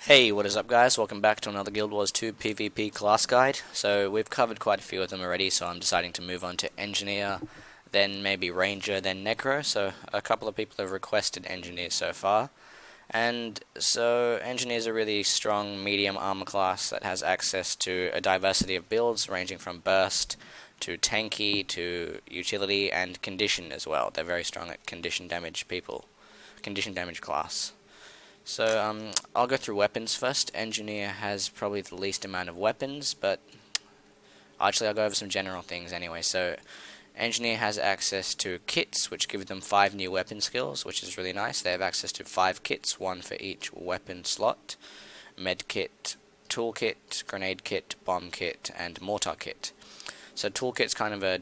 Hey, what is up guys? Welcome back to another Guild Wars 2 PvP class guide. So we've covered quite a few of them already, so I'm deciding to move on to Engineer, then maybe Ranger, then Necro. So a couple of people have requested Engineer so far. And so Engineer is a really strong medium armor class that has access to a diversity of builds ranging from burst to tanky to utility and condition as well. They're very strong at condition damage condition damage class. So I'll go through weapons first. Engineer has probably the least amount of weapons, but actually I'll go over some general things anyway. So Engineer has access to kits, which give them 5 new weapon skills, which is really nice. They have access to 5 kits, 1 for each weapon slot. Med kit, tool kit, grenade kit, bomb kit, and mortar kit. So toolkit's kind of a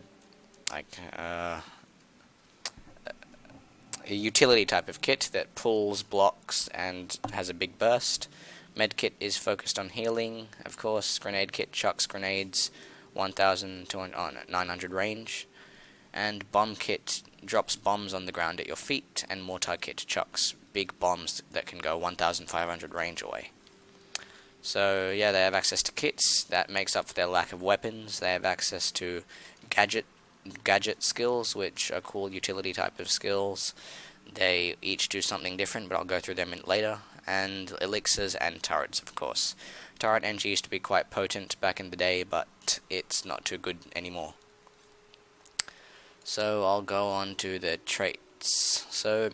utility type of kit that pulls, blocks, and has a big burst. Medkit is focused on healing, of course. Grenade kit chucks grenades, 900 range. And bomb kit drops bombs on the ground at your feet, and mortar kit chucks big bombs that can go 1500 range away. So yeah, they have access to kits. That makes up for their lack of weapons. They have access to gadget skills, which are cool utility type of skills. They each do something different, but I'll go through them later. And elixirs and turrets, of course. Turret Engie used to be quite potent back in the day, but it's not too good anymore. So I'll go on to the traits. So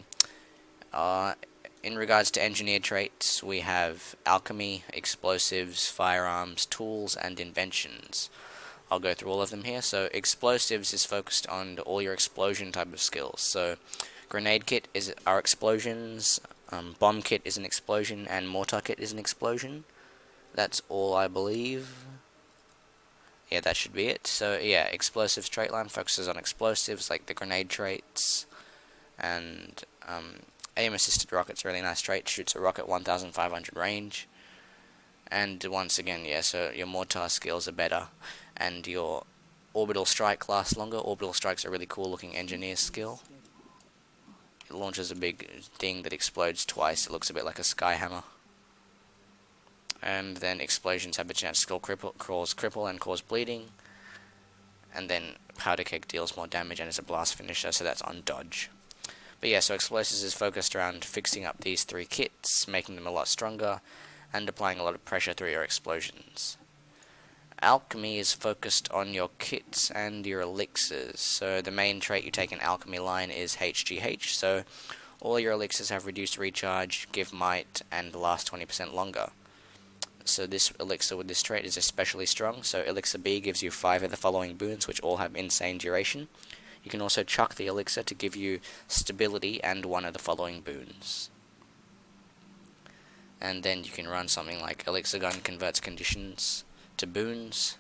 in regards to engineer traits, we have alchemy, explosives, firearms, tools, and inventions. I'll go through all of them here. So explosives is focused on all your explosion type of skills. So grenade kit are explosions, bomb kit is an explosion, and mortar kit is an explosion. That's all I believe. Yeah, that should be it. So yeah, explosives trait line focuses on explosives like the grenade traits, and aim assisted rocket's a really nice trait. Shoots a rocket 1500 range. And once again, yeah, so your mortar skills are better, and your orbital strike lasts longer. Orbital strike's a really cool looking engineer skill. It launches a big thing that explodes twice. It looks a bit like a sky hammer. And then explosions have a chance to cause cripple and cause bleeding. And then powder keg deals more damage and is a blast finisher, so that's on dodge. But yeah, so explosives is focused around fixing up these 3 kits, making them a lot stronger, and applying a lot of pressure through your explosions. Alchemy is focused on your kits and your elixirs. So the main trait you take in alchemy line is HGH. So all your elixirs have reduced recharge, give might, and last 20% longer. So this elixir with this trait is especially strong. So elixir B gives you 5 of the following boons, which all have insane duration. You can also chuck the elixir to give you stability and 1 of the following boons. And then you can run something like elixir gun converts conditions to boons,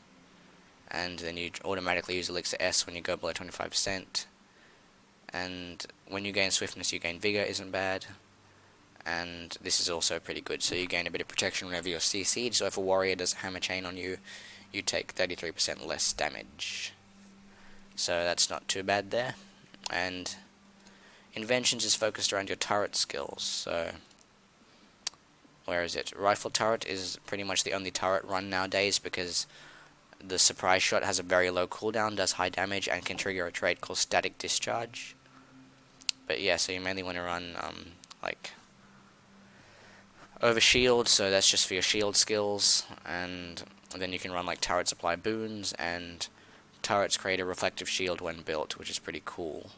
and then you automatically use elixir S when you go below 25%. And when you gain swiftness, you gain vigor, isn't bad. And this is also pretty good, so you gain a bit of protection whenever you're CC'd, so if a warrior does a hammer chain on you, you take 33% less damage. So that's not too bad there. And inventions is focused around your turret skills, so where is it? Rifle turret is pretty much the only turret run nowadays because the surprise shot has a very low cooldown, does high damage, and can trigger a trait called static discharge. But yeah, so you mainly want to run like over shield, so that's just for your shield skills, and then you can run like turrets apply boons, and turrets create a reflective shield when built, which is pretty cool.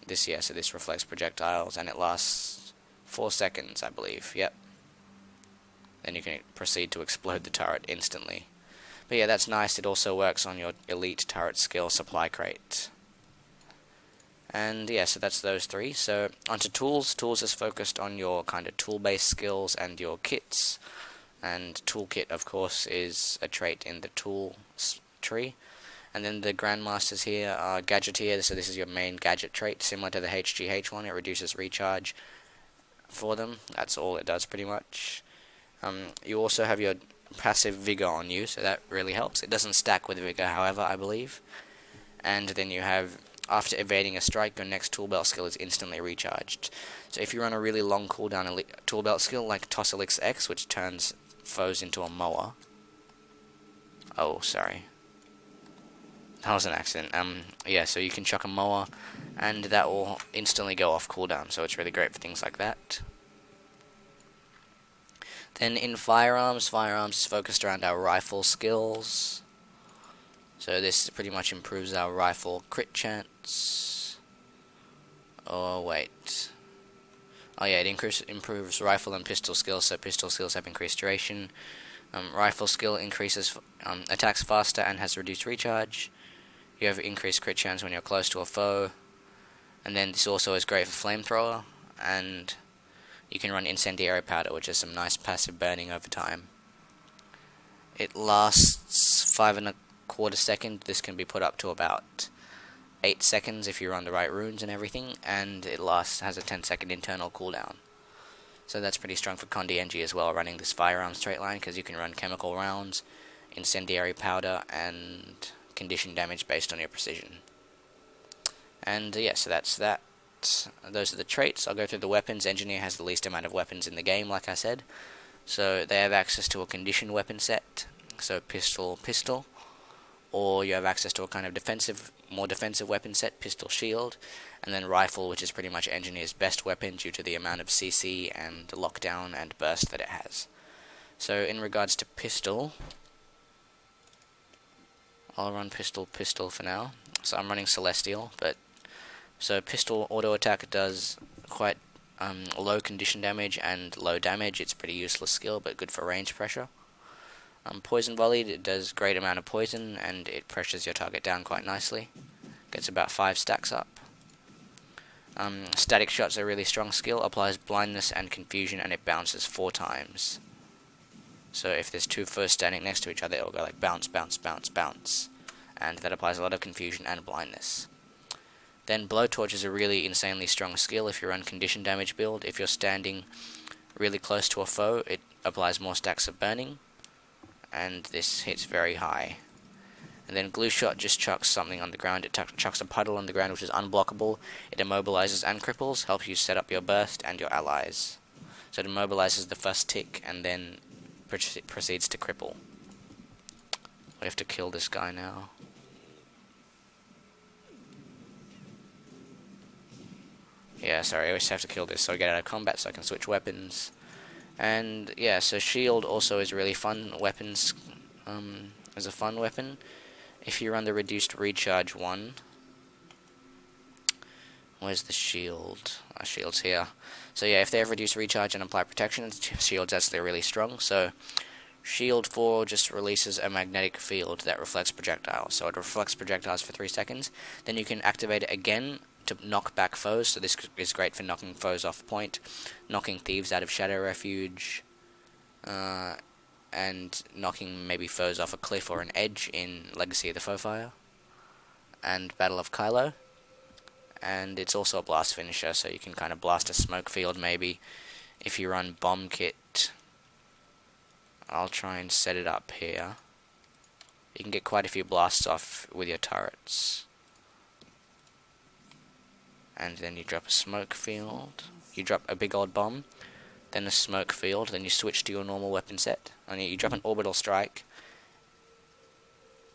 So this reflects projectiles, and it lasts 4 seconds, I believe. Yep. Then you can proceed to explode the turret instantly. But yeah, that's nice. It also works on your elite turret skill supply crate. And yeah, so that's those 3. So onto tools. Tools is focused on your kind of tool-based skills and your kits. And toolkit, of course, is a trait in the tool tree. And then the Grandmasters here are Gadgeteer, so this is your main gadget trait, similar to the HGH one. It reduces recharge for them. That's all it does pretty much. You also have your passive vigor on you, so that really helps. It doesn't stack with vigor, however, I believe. And then you have after evading a strike, your next tool belt skill is instantly recharged. So if you run a really long cooldown tool belt skill like Toss Elixir X, which turns foes into a mower. Oh, sorry. That was an accident. Yeah, so you can chuck a mower, and that will instantly go off cooldown, so it's really great for things like that. Then in firearms is focused around our rifle skills. So this pretty much improves our rifle crit chance. Oh, wait. Oh yeah, it improves rifle and pistol skills, so pistol skills have increased duration. Rifle skill increases attacks faster and has reduced recharge. You have increased crit chance when you're close to a foe. And then this also is great for flamethrower, and you can run incendiary powder, which is some nice passive burning over time. It lasts 5.25 seconds. This can be put up to about 8 seconds if you run the right runes and everything, and it has a 10-second internal cooldown. So that's pretty strong for Condi Engie as well, running this firearm straight line, because you can run chemical rounds, incendiary powder, and condition damage based on your precision. And yeah, so that's that. Those are the traits. I'll go through the weapons. Engineer has the least amount of weapons in the game, like I said. So they have access to a condition weapon set, so pistol, or you have access to a kind of more defensive weapon set, pistol shield, and then rifle, which is pretty much Engineer's best weapon due to the amount of CC and lockdown and burst that it has. So in regards to pistol, I'll run pistol for now. So I'm running Celestial, so pistol auto attack does quite low condition damage and low damage. It's a pretty useless skill, but good for range pressure. Poison volleyed, it does great amount of poison, and it pressures your target down quite nicely. Gets about 5 stacks up. Static shot's a really strong skill, applies blindness and confusion, and it bounces 4 times. So if there's two foes standing next to each other, it'll go like bounce, bounce, bounce, bounce. And that applies a lot of confusion and blindness. Then blowtorch is a really insanely strong skill if you run condition damage build. If you're standing really close to a foe, it applies more stacks of burning, and this hits very high. And then glue shot just chucks something on the ground. It chucks a puddle on the ground which is unblockable. It immobilizes and cripples, helps you set up your burst and your allies. So it immobilizes the first tick and then proceeds to cripple. We have to kill this guy now. Yeah, sorry, I always have to kill this so I get out of combat so I can switch weapons. And yeah, so shield also is really fun weapons, as a fun weapon. If you run the reduced recharge one, where's the shield? Our shield's here. So yeah, if they have reduced recharge and apply protection, shield's actually really strong. So shield 4 just releases a magnetic field that reflects projectiles. So it reflects projectiles for 3 seconds. Then you can activate it again to knock back foes, so this is great for knocking foes off point, knocking thieves out of Shadow Refuge, and knocking maybe foes off a cliff or an edge in Legacy of the Foefire, and Battle of Kylo. And it's also a blast finisher, so you can kind of blast a smoke field maybe. If you run bomb kit, I'll try and set it up here. You can get quite a few blasts off with your turrets. And then you drop a smoke field, you drop a big old bomb, then a smoke field, then you switch to your normal weapon set, and you drop an orbital strike,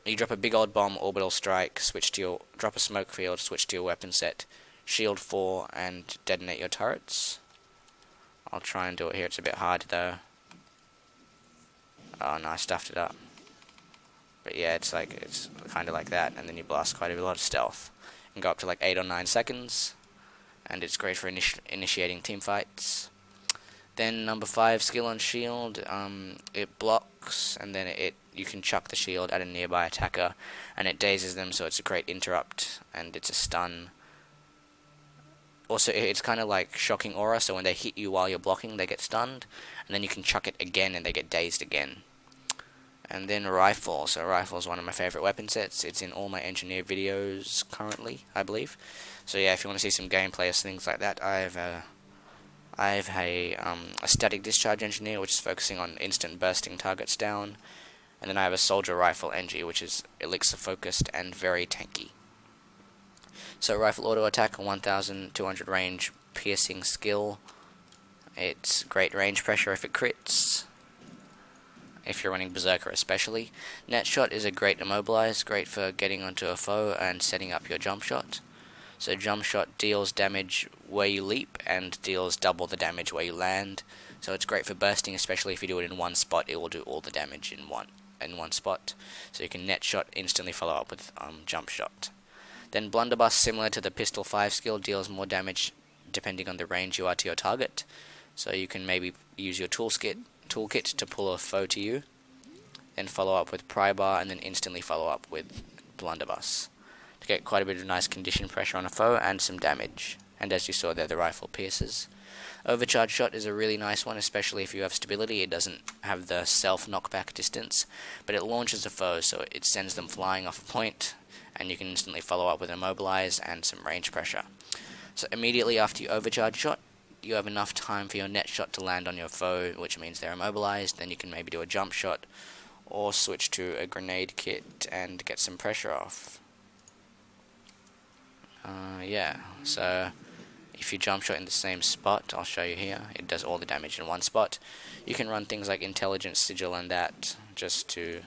you drop a big old bomb, orbital strike, drop a smoke field, switch to your weapon set, shield 4, and detonate your turrets. I'll try and do it here, it's a bit hard though. Oh no, I stuffed it up. But yeah, it's kind of like that, and then you blast quite a lot of stealth. Can go up to like 8 or 9 seconds, and it's great for initiating team fights. Then number 5 skill on shield, it blocks, and then you can chuck the shield at a nearby attacker, and it dazes them, so it's a great interrupt, and it's a stun. Also, it's kind of like shocking aura, so when they hit you while you're blocking, they get stunned, and then you can chuck it again, and they get dazed again. And then rifle. So rifle is one of my favorite weapon sets. It's in all my engineer videos currently, I believe. So yeah, if you want to see some gameplay or things like that, I have a static discharge engineer, which is focusing on instant bursting targets down, and then I have a soldier rifle Engie, which is elixir focused and very tanky. So rifle auto attack, 1200 range piercing skill. It's great range pressure if it crits, if you're running Berserker especially. Net shot is a great immobilize, great for getting onto a foe and setting up your jump shot. So jump shot deals damage where you leap and deals double the damage where you land. So it's great for bursting, especially if you do it in one spot. It will do all the damage in one spot. So you can net shot instantly follow up with jump shot. Then blunderbuss, similar to the pistol 5 skill, deals more damage depending on the range you are to your target. So you can maybe use your toolkit to pull a foe to you, then follow up with pry bar, and then instantly follow up with blunderbuss to get quite a bit of nice condition pressure on a foe and some damage. And as you saw there, the rifle pierces. Overcharge shot is a really nice one, especially if you have stability. It doesn't have the self knockback distance, but it launches a foe, so it sends them flying off a point, and you can instantly follow up with immobilize and some range pressure. So immediately after you overcharge shot, you have enough time for your net shot to land on your foe, which means they're immobilized. Then you can maybe do a jump shot or switch to a grenade kit and get some pressure off. Yeah, so if you jump shot in the same spot, I'll show you here, it does all the damage in one spot. You can run things like intelligence, sigil and that just to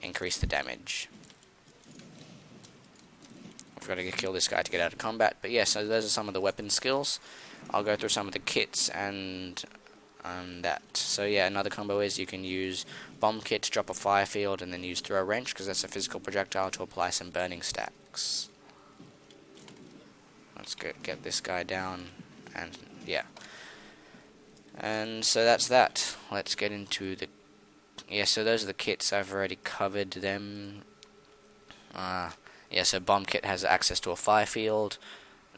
increase the damage. I've got to kill this guy to get out of combat. But yeah, so those are some of the weapon skills. I'll go through some of the kits and that. So yeah, another combo is you can use bomb kit to drop a fire field and then use throw wrench, because that's a physical projectile, to apply some burning stacks. Let's get this guy down, and yeah. And so that's that. Let's get into the... Yeah, so those are the kits. I've already covered them. Yeah, so bomb kit has access to a fire field.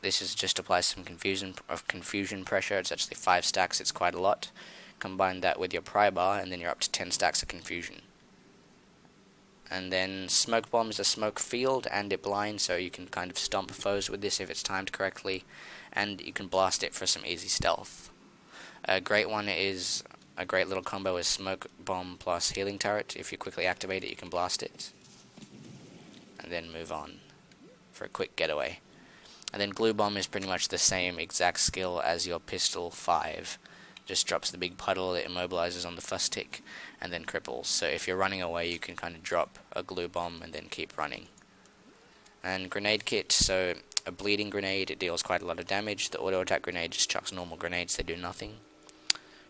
This is just applies some confusion pressure. It's actually 5 stacks. It's quite a lot. Combine that with your pry bar, and then you're up to 10 stacks of confusion. And then smoke bomb is a smoke field, and it blinds, so you can kind of stomp foes with this if it's timed correctly, and you can blast it for some easy stealth. A great one is, a great little combo is smoke bomb plus healing turret. If you quickly activate it, you can blast it, and then move on for a quick getaway. And then glue bomb is pretty much the same exact skill as your pistol 5. Just drops the big puddle, it immobilizes on the first tick, and then cripples. So if you're running away, you can kind of drop a glue bomb and then keep running. And grenade kit, so a bleeding grenade, it deals quite a lot of damage. The auto attack grenade just chucks normal grenades, they do nothing.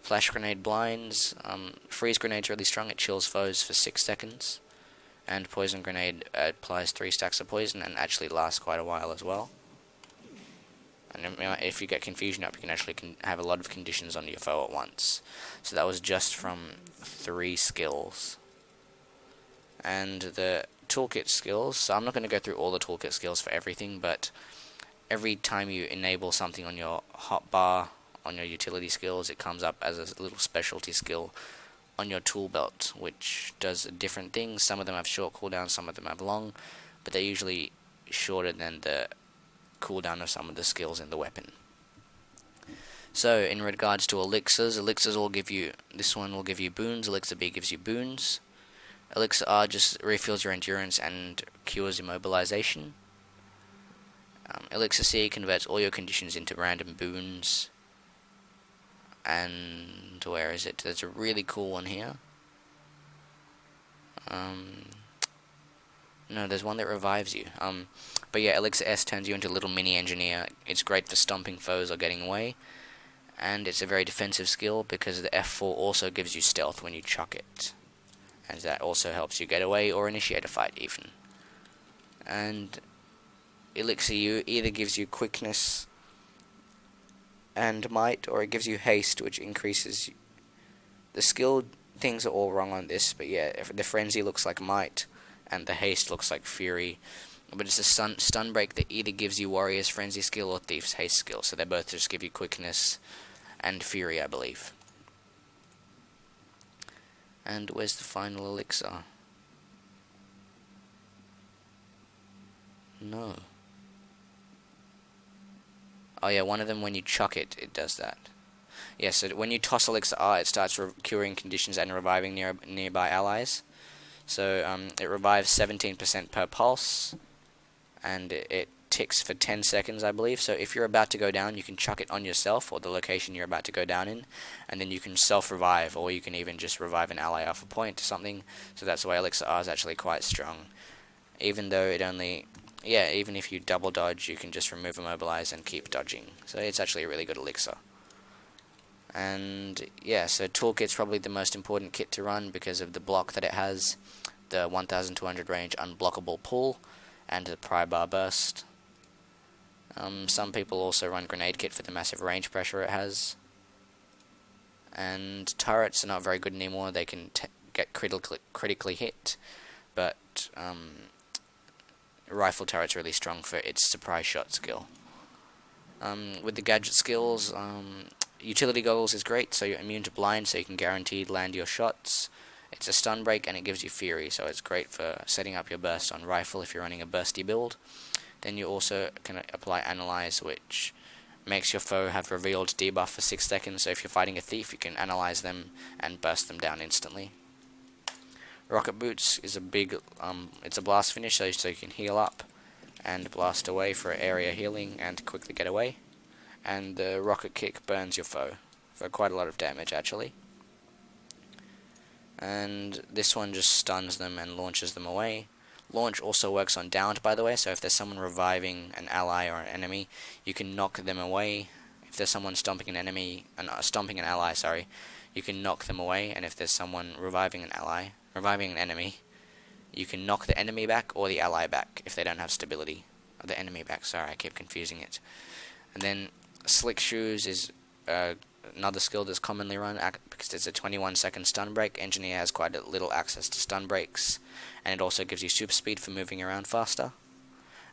Flash grenade blinds. Freeze grenade's really strong, it chills foes for 6 seconds. And poison grenade applies 3 stacks of poison and actually lasts quite a while as well. And if you get confusion up, you can actually have a lot of conditions on your foe at once. So that was just from 3 skills. And the toolkit skills, so I'm not going to go through all the toolkit skills for everything, but every time you enable something on your hotbar, on your utility skills, it comes up as a little specialty skill on your tool belt, which does different things. Some of them have short cooldowns, some of them have long, but they're usually shorter than the cooldown of some of the skills in the weapon. So in regards to elixirs all give you, this one will give you boons, elixir B gives you boons, elixir R just refills your endurance and cures immobilization, elixir C converts all your conditions into random boons, and where is it? There's a really cool one here. No, there's one that revives you. But yeah, Elixir S turns you into a little mini engineer. It's great for stomping foes or getting away. And it's a very defensive skill because the F4 also gives you stealth when you chuck it. And that also helps you get away or initiate a fight even. And Elixir U either gives you quickness and might, or it gives you haste, which increases... The skill things are all wrong on this, but yeah, the frenzy looks like might, and the haste looks like fury. But it's a stun break that either gives you warrior's frenzy skill or thief's haste skill, so they both just give you quickness and fury, I believe. And where's the final elixir? No. Oh yeah, one of them, when you chuck it, it does that. Yeah, so when you toss elixir R, it starts curing conditions and reviving nearby allies. So it revives 17% per pulse, and it ticks for 10 seconds, I believe. So if you're about to go down, you can chuck it on yourself or the location you're about to go down in, and then you can self-revive, or you can even just revive an ally off a point or something. So that's why Elixir R is actually quite strong. Even though it only, yeah, even if you double dodge, you can just remove immobilize and keep dodging. So it's actually a really good Elixir. And yeah, so Toolkit's probably the most important kit to run because of the block that it has, the 1200 range unblockable pull, and the pry bar burst. Some people also run Grenade Kit for the massive range pressure it has. And turrets are not very good anymore. They can get critically hit, but rifle turret's really strong for its surprise shot skill. With the gadget skills, utility goggles is great, so you're immune to blind, so you can guaranteed land your shots. It's a stun break and it gives you fury, so it's great for setting up your burst on rifle if you're running a bursty build. Then you also can apply Analyze, which makes your foe have revealed debuff for 6 seconds, so if you're fighting a thief you can analyze them and burst them down instantly. Rocket Boots is a big, it's a blast finish, so you can heal up and blast away for area healing and quickly get away. And the Rocket Kick burns your foe for quite a lot of damage actually. And this one just stuns them and launches them away. Launch also works on downed, by the way, so if there's someone reviving an ally or an enemy, you can knock them away. If there's someone stomping an enemy, stomping an ally, sorry, you can knock them away. And if there's someone reviving an enemy, you can knock the enemy back or the ally back if they don't have stability. Or the enemy back, sorry, I keep confusing it. And then Slick Shoes is another skill that's commonly run because it's a 21-second stun break. Engineer has quite a little access to stun breaks, and it also gives you super speed for moving around faster.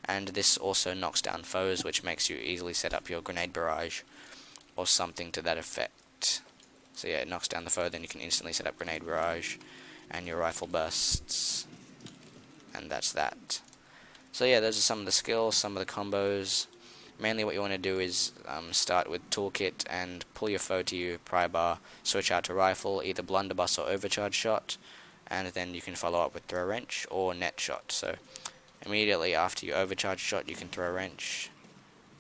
And this also knocks down foes, which makes you easily set up your grenade barrage or something to that effect. So yeah, it knocks down the foe, then you can instantly set up grenade barrage and your rifle bursts, and that's that. So yeah, those are some of the skills, some of the combos. Mainly what you want to do is start with Toolkit and pull your foe to you, pry bar, switch out to rifle, either blunderbuss or overcharge shot, and then you can follow up with throw wrench or net shot. So immediately after you overcharge shot, you can throw wrench,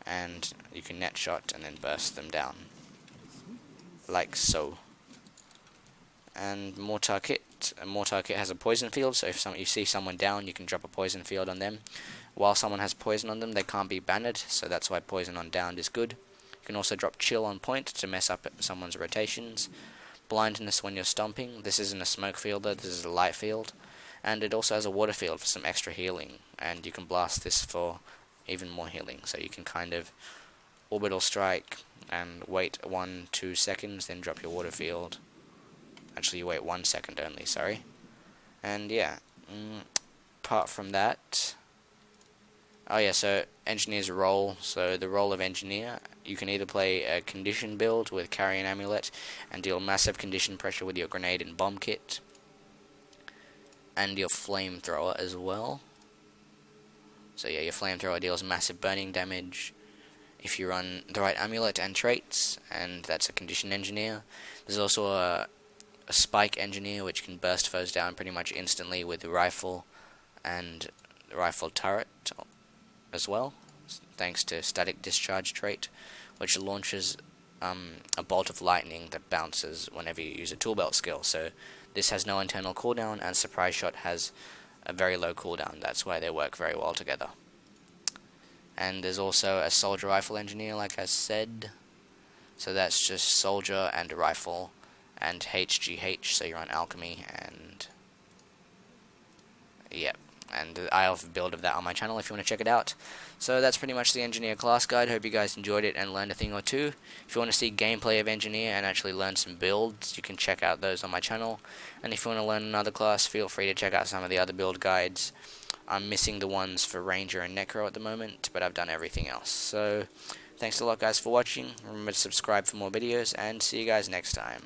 and you can net shot and then burst them down, like so. And Mortar Kit has a poison field, so if you see someone down, you can drop a poison field on them. While someone has poison on them, they can't be banned, so that's why poison on downed is good. You can also drop chill on point to mess up someone's rotations. Blindness when you're stomping. This isn't a smoke field though, this is a light field. And it also has a water field for some extra healing, and you can blast this for even more healing. So you can kind of orbital strike and wait 1-2 seconds, then drop your water field. Actually, you wait 1 second only, sorry. And yeah, apart from that, oh yeah, so Engineer's role. So the role of Engineer, you can either play a condition build with Carry an Amulet and deal massive condition pressure with your grenade and bomb kit, and your flamethrower as well. So yeah, your flamethrower deals massive burning damage if you run the right amulet and traits, and that's a condition Engineer. There's also a spike Engineer, which can burst foes down pretty much instantly with the rifle and the rifle turret as well, thanks to static discharge trait, which launches a bolt of lightning that bounces whenever you use a tool belt skill. So this has no internal cooldown, and surprise shot has a very low cooldown. That's why they work very well together. And there's also a soldier rifle Engineer, like I said. So that's just soldier and rifle and HGH, so you're on alchemy, and yep. And I have a build of that on my channel if you want to check it out. So that's pretty much the Engineer class guide. Hope you guys enjoyed it and learned a thing or two. If you want to see gameplay of Engineer and actually learn some builds, you can check out those on my channel. And if you want to learn another class, feel free to check out some of the other build guides. I'm missing the ones for Ranger and Necro at the moment, but I've done everything else. So thanks a lot guys for watching. Remember to subscribe for more videos, and see you guys next time.